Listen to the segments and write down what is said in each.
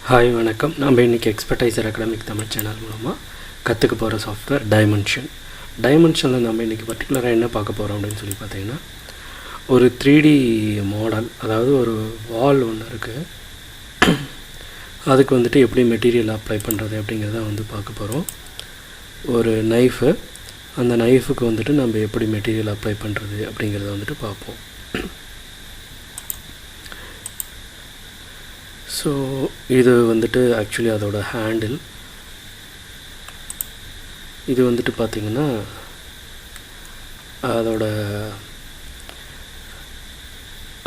Hi வணக்கம். நம்ம இன்றைக்கி எக்ஸ்பர்டைசர் அகாடமிக் தமிழ் சேனல் மூலமாக கற்றுக்க போகிற சாஃப்ட்வேர் டைமென்ஷனில் நம்ம இன்றைக்கி பர்டிகுலராக என்ன பார்க்க போகிறோம் அப்படின்னு சொல்லி பார்த்தீங்கன்னா, ஒரு 3D மாடல், அதாவது ஒரு வால் ஒன்று இருக்குது, அதுக்கு வந்துட்டு எப்படி மெட்டீரியல் அப்ளை பண்ணுறது அப்படிங்கிறத பார்க்க போகிறோம். ஒரு நைஃபு, அந்த நைஃபுக்கு வந்துட்டு நம்ம எப்படி மெட்டீரியல் அப்ளை பண்ணுறது அப்படிங்கிறத பார்ப்போம். ஸோ இது ஆக்சுவலி அதோட ஹேண்டில். இது பார்த்திங்கன்னா அதோட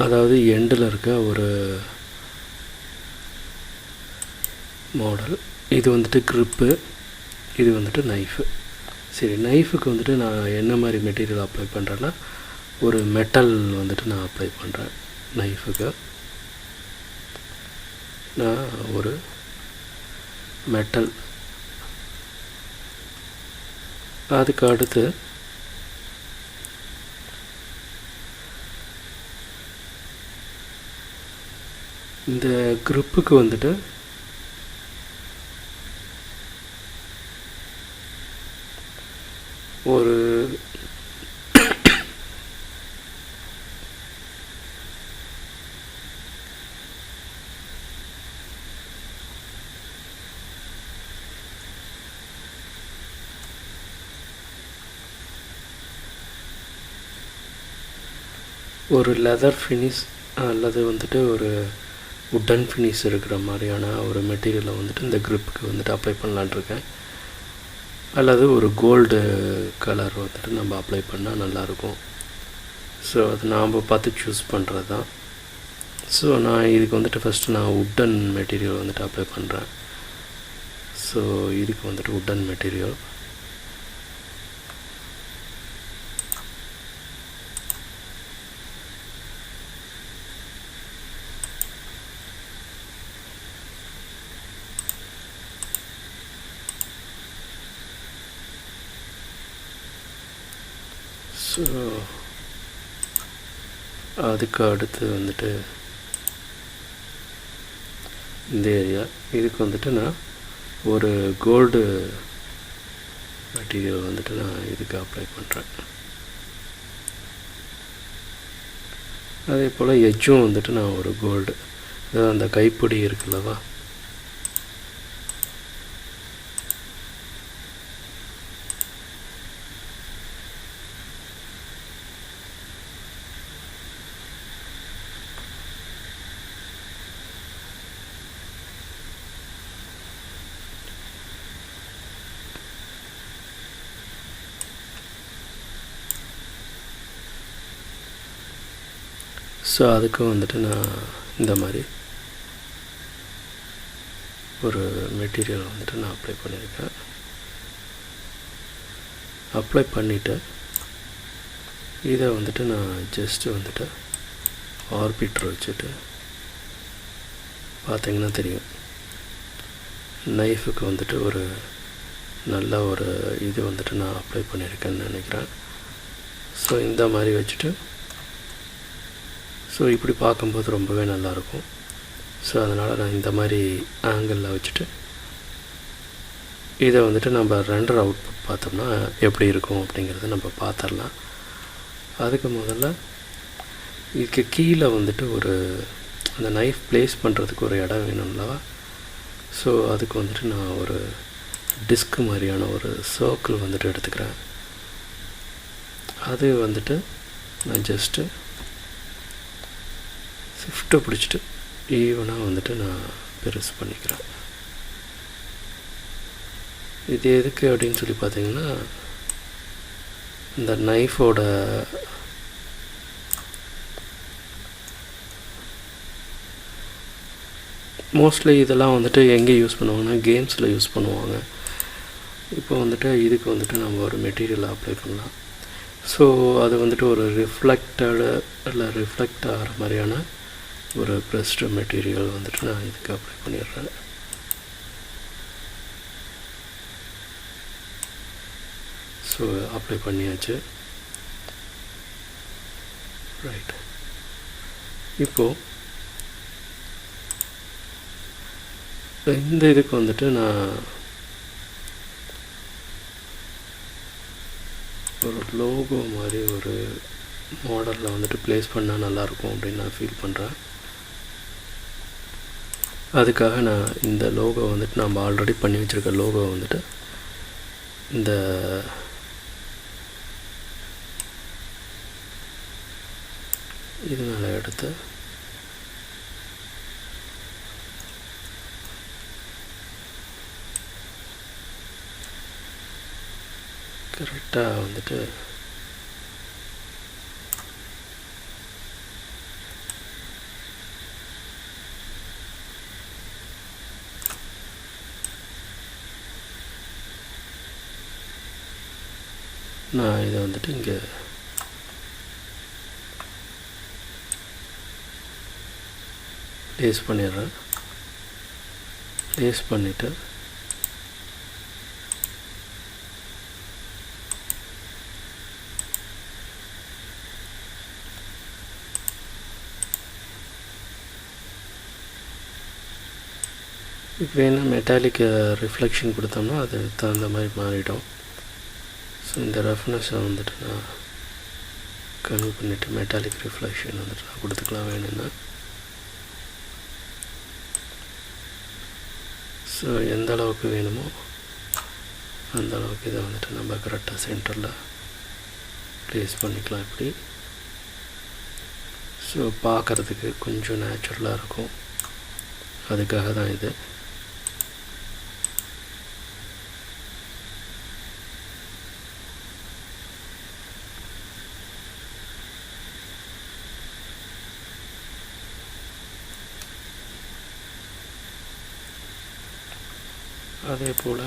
அதாவது எண்டில் இருக்க ஒரு மாடல். இது க்ரிப்பு, இது நைஃபு. சரி, நைஃபுக்கு நான் என்ன மாதிரி மெட்டீரியல் அப்ளை பண்ணுறேன்னா, ஒரு மெட்டல் நான் அப்ளை பண்ணுறேன். நைஃபுக்கு நான் ஒரு மெட்டல், அதுக்கு அடுத்து இந்த க்ரிப்புக்கு ஒரு ஒரு லெதர் ஃபினிஷ் அல்லது ஒரு உட்டன் ஃபினிஷ் இருக்கிற மாதிரியான ஒரு மெட்டீரியலை இந்த க்ரிப்புக்கு அப்ளை பண்ணலான்ட்ருக்கேன். அல்லது ஒரு கோல்டு கலர் நம்ம அப்ளை பண்ணால் நல்லாயிருக்கும். ஸோ அது நாம் பார்த்து சூஸ் பண்ணுறது தான். ஸோ நான் இதுக்கு ஃபஸ்ட்டு நான் உட்டன் மெட்டீரியல் அப்ளை பண்ணுறேன். ஸோ இதுக்கு உட்டன் மெட்டீரியல். ஸோ அதுக்கு அடுத்து இந்த ஏரியா, இதுக்கு நான் ஒரு கோல்டு மெட்டீரியல் நான் இதுக்கு அப்ளை பண்ணுறேன். அதே போல் எஜ்ஜும் நான் ஒரு கோல்டு, அதாவது அந்த கைப்பிடி இருக்குல்லவா, ஸோ அதுக்கும் நான் இந்த மாதிரி ஒரு மெட்டீரியல் நான் அப்ளை பண்ணியிருக்கேன். அப்ளை பண்ணிவிட்டு இதை நான் ஜஸ்ட்டு ஆர்பிட்டர் வச்சுட்டு பார்த்திங்கன்னா தெரியும், நைஃபுக்கு ஒரு நல்ல ஒரு இது நான் அப்ளை பண்ணியிருக்கேன்னு நினைக்கிறேன். ஸோ இந்த மாதிரி வச்சுட்டு, ஸோ இப்படி பார்க்கும்போது ரொம்பவே நல்லாயிருக்கும். ஸோ அதனால் நான் இந்த மாதிரி ஆங்கிளில் வச்சுட்டு இதை நம்ம ரெண்டர் அவுட்புட் பார்த்தோம்னா எப்படி இருக்கும் அப்படிங்கிறத நம்ம பார்த்துடலாம். அதுக்கு முதல்ல இதுக்கு கீழே ஒரு அந்த நைஃப் ப்ளேஸ் பண்ணுறதுக்கு ஒரு இடம் வேணும்லவா. ஸோ அதுக்கு நான் ஒரு டிஸ்க் மாதிரியான ஒரு சர்க்கிள் எடுத்துக்கிறேன். அது நான் ஜஸ்ட்டு ஷிஃப்ட்டை பிடிச்சிட்டு ஈவனாக நான் பெருசு பண்ணிக்கிறேன். இது எதுக்கு அப்படின்னு சொல்லி பார்த்தீங்கன்னா, இந்த நைஃபோட மோஸ்ட்லி இதெல்லாம் எங்கே யூஸ் பண்ணுவாங்கன்னா, கேம்ஸில் யூஸ் பண்ணுவாங்க. இப்போ இதுக்கு நம்ம ஒரு மெட்டீரியல் அப்ளை பண்ணலாம். ஸோ அது ஒரு ரிஃப்ளெக்டடு இல்லை ரிஃப்ளெக்ட் ஆகிற மாதிரியான ஒரு ப்ரெஸ்டு மெட்டீரியல் நான் இதுக்கு அப்ளை பண்ணிடுறேன். ஸோ அப்ளை பண்ணியாச்சு. ரைட், இப்போது இந்த இதுக்கு வந்துட்டு நான் ஒரு லோகோ மாதிரி ஒரு மாடலில் வந்துட்டு ப்ளேஸ் பண்ணால் நல்லாயிருக்கும் அப்படின்னு நான் ஃபீல் பண்ணுறேன். அதுக்காக நான் இந்த லோகோ வந்துட்டு நம்ம ஆல்ரெடி பண்ணி வச்சுருக்க லோகோ வந்துட்டு இந்த இது மேலே எடுத்து கரெக்டாக வந்துட்டு நான் இதை வந்துட்டு இங்கே ப்ளேஸ் பண்ணிடுறேன். ப்ளேஸ் பண்ணிவிட்டு இப்போ வேணால் மெட்டாலிக் ரிஃப்ளெக்ஷன் கொடுத்தோம்னா அது தகுந்த மாதிரி மாறிடும். ஸோ இந்த ரஃப்னஸை வந்துட்டு நான் கம்மி பண்ணிவிட்டு மெட்டாலிக் ரிஃப்ளெக்ஷன் வந்துட்டு நான் கொடுத்துக்கலாம் வேணும்னா. ஸோ எந்த அளவுக்கு வேணுமோ அந்த அளவுக்கு இதை வந்துட்டு நம்ம கரெக்டாக சென்டரில் ப்ளேஸ் பண்ணிக்கலாம் இப்படி. ஸோ பார்க்குறதுக்கு கொஞ்சம் நேச்சுரலாக இருக்கும். அதுக்காக தான் இது. அதே போல்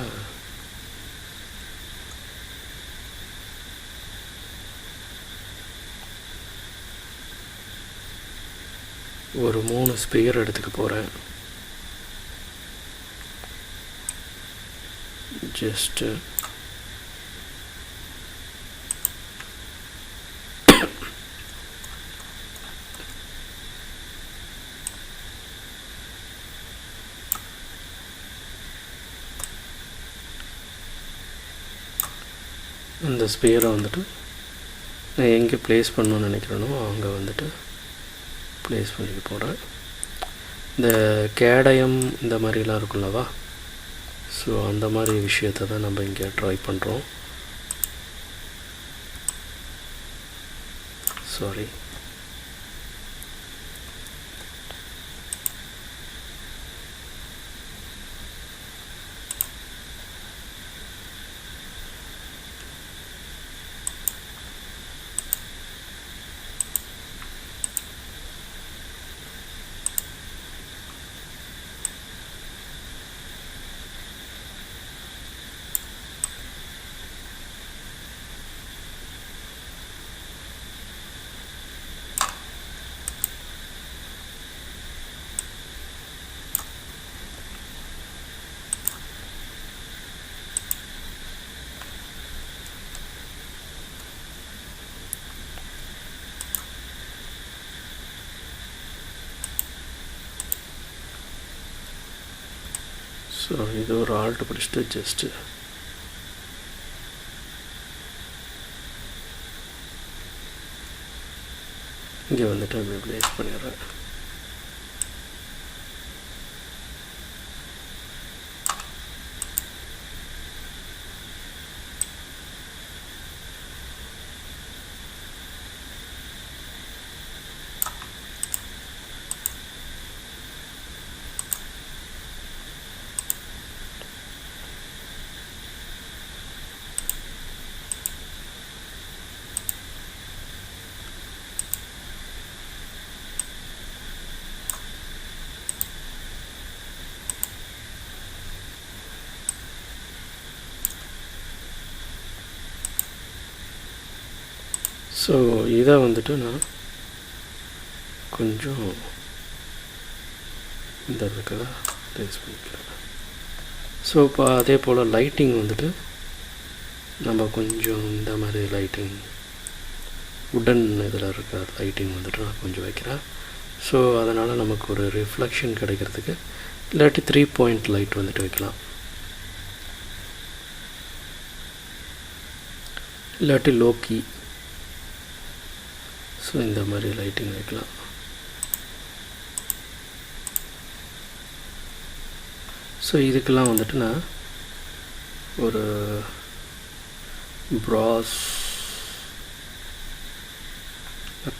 ஒரு 3 ஸ்பியர் எடுத்துக்க போகிறேன். ஜஸ்ட்டு இந்த ஸ்பியரை வந்துட்டு நான் எங்கே ப்ளேஸ் பண்ணணும்னு நினைக்கிறேனோ அங்கே வந்துட்டு ப்ளேஸ் பண்ணிக்க போகிறேன். இந்த கேடயம் இந்த மாதிரிலாம் இருக்குல்லவா, ஸோ அந்த மாதிரி விஷயத்தை தான் நம்ம இங்கே ட்ரை பண்ணுறோம். சாரி, ஸோ இது ஒரு ஆல்ட் பிடிச்சிட்டு ஜஸ்ட்டு இங்கே வந்துட்டு அப்படி ப்ளேஸ் பண்ணிடுறேன். ஸோ இதை வந்துட்டு நான் கொஞ்சம் இந்த இடத்துல ப்ளேஸ் பண்ணிக்கிறேன். ஸோ இப்போ அதே போல் லைட்டிங் வந்துட்டு நம்ம கொஞ்சம் இந்த மாதிரி லைட்டிங் உடன் இதில் இருக்கிற லைட்டிங் வந்துட்டு நான் கொஞ்சம் வைக்கிறேன். ஸோ அதனால் நமக்கு ஒரு ரிஃப்ளெக்ஷன் கிடைக்கிறதுக்கு இல்லாட்டி 3 பாயிண்ட் லைட் வந்துட்டு வைக்கலாம், இல்லாட்டி லோக்கி. ஸோ இந்த மாதிரி லைட்டிங் வைக்கலாம். ஸோ இதுக்கெல்லாம் வந்துட்டு நான் ஒரு ப்ராஸ்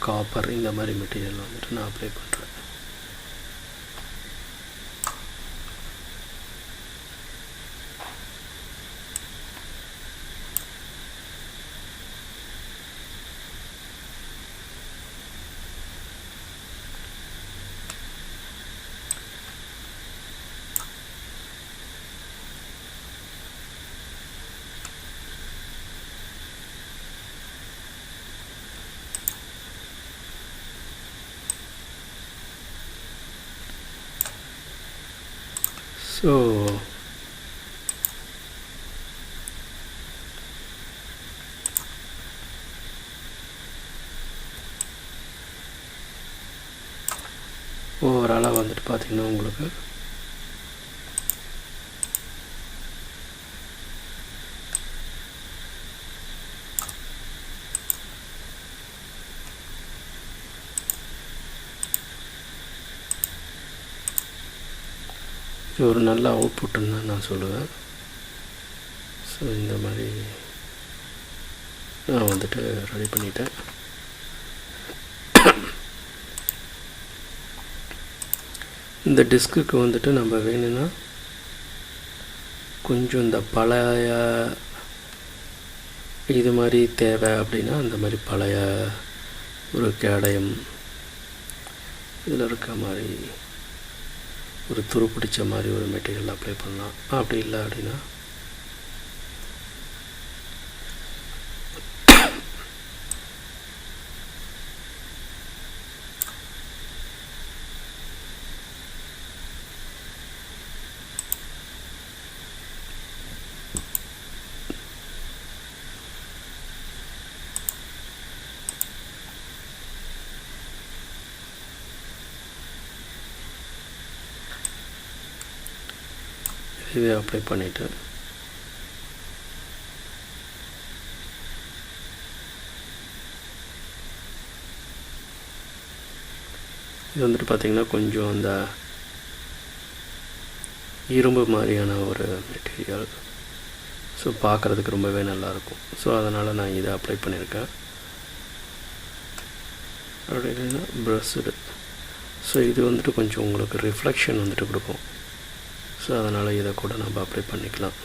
காப்பர் இந்த மாதிரி மெட்டீரியல் வந்துட்டு நான் அப்ளை பண்ணுறேன். ஸோ ஓவராலாக வந்துட்டு பார்த்திங்கன்னா உங்களுக்கு இது ஒரு நல்ல அவுட்புட்டுன்னு தான் நான் சொல்லுவேன். ஸோ இந்த மாதிரி நான் வந்துட்டு ரெடி பண்ணிட்டேன். இந்த டிஸ்க்குக்கு வந்துட்டு நம்ம வேணும்னா கொஞ்சம் இந்த பழைய இது மாதிரி தேவை அப்படின்னா அந்த மாதிரி பழைய ஒரு கேடயம் இதில் இருக்க மாதிரி ஒரு துரு பிடிச்ச மாதிரி ஒரு மெட்டீரியல் அப்ளை பண்ணலாம். அப்படி இல்லை அப்படின்னா இதை அப்ளை பண்ணிவிட்டு இது வந்துட்டு பார்த்திங்கன்னா கொஞ்சம் அந்த இரும்பு மாதிரியான ஒரு மெட்டீரியல். ஸோ பார்க்குறதுக்கு ரொம்பவே நல்லாயிருக்கும். ஸோ அதனால் நான் இதை அப்ளை பண்ணியிருக்கேன். அப்படின்னா ப்ரஷ்டு. ஸோ இது வந்துட்டு கொஞ்சம் உங்களுக்கு ரிஃப்ளெக்ஷன் வந்துட்டு கொடுக்கும். ஸோ அதனால் இதை கூட நம்ம அப்ளை பண்ணிக்கலாம்.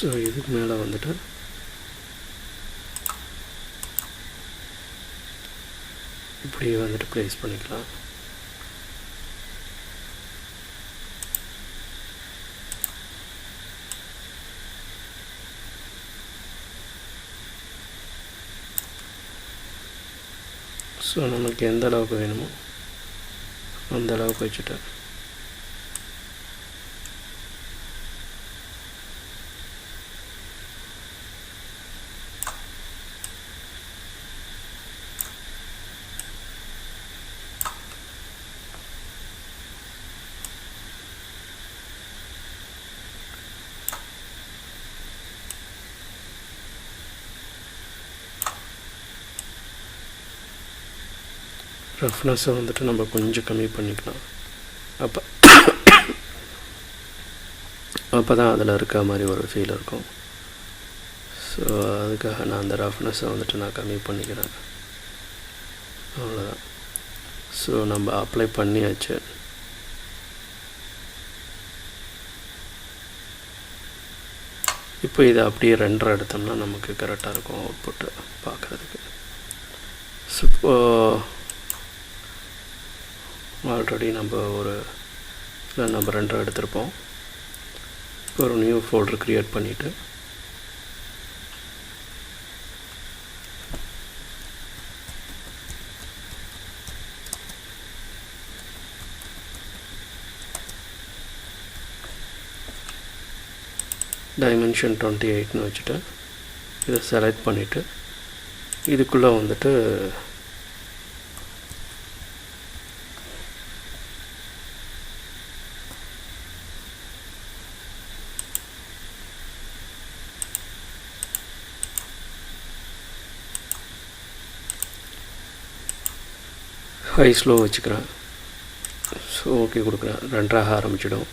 ஸோ இதுக்கு மேலே வந்துட்டு இப்படி வந்துட்டு ப்ளேஸ் பண்ணிக்கலாம். ஸோ நமக்கு எந்த அளவுக்கு வேணுமோ அந்த அளவுக்கு வச்சுட்டேன். ரஃப்னஸை வந்துட்டு நம்ம கொஞ்சம் கம்மி பண்ணிக்கலாம். அப்போ அப்போ தான் அதில் இருக்க மாதிரி ஒரு ஃபீல் இருக்கும். ஸோ அதுக்காக நான் அந்த ரஃப்னஸை வந்துட்டு நான் கம்மி பண்ணிக்கிறேன். அவ்வளோதான். ஸோ நம்ம அப்ளை பண்ணியாச்சு. இப்போ இதை அப்படியே ரெண்டரை எடுத்தோம்னா நமக்கு கரெக்டாக இருக்கும் அவுட்புட்டு பார்க்குறதுக்கு. ஸோ ஆல்ரெடி நம்ம நம்ம ரெண்டரை எடுத்திருப்போம். இப்போ ஒரு நியூ ஃபோல்டர் க்ரியேட் பண்ணிவிட்டு டைமென்ஷன் 28ன்னு வச்சுட்டு இதை செலக்ட் பண்ணிவிட்டு இதுக்குள்ளே வந்துட்டு ஹை ஸ்லோ வச்சுக்கிறேன். ஸோ ஓகே கொடுக்குறேன். ரெண்டராக ஆரம்பிச்சிடும்.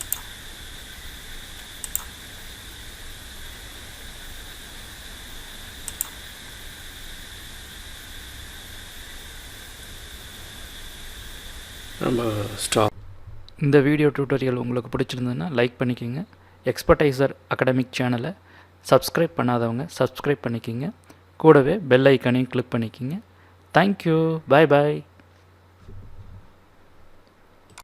நம்ம ஸ்டாப். இந்த வீடியோ டியூட்டோரியல் உங்களுக்கு பிடிச்சிருந்ததுன்னா லைக் பண்ணிக்கோங்க. எக்ஸ்பர்டைசர் அகாடமிக் சேனலை சப்ஸ்கிரைப் பண்ணாதவங்க சப்ஸ்கிரைப் பண்ணிக்கோங்க. கூடவே பெல் ஐக்கானையும் கிளிக் பண்ணிக்கோங்க. தேங்க்யூ. பாய் பாய்.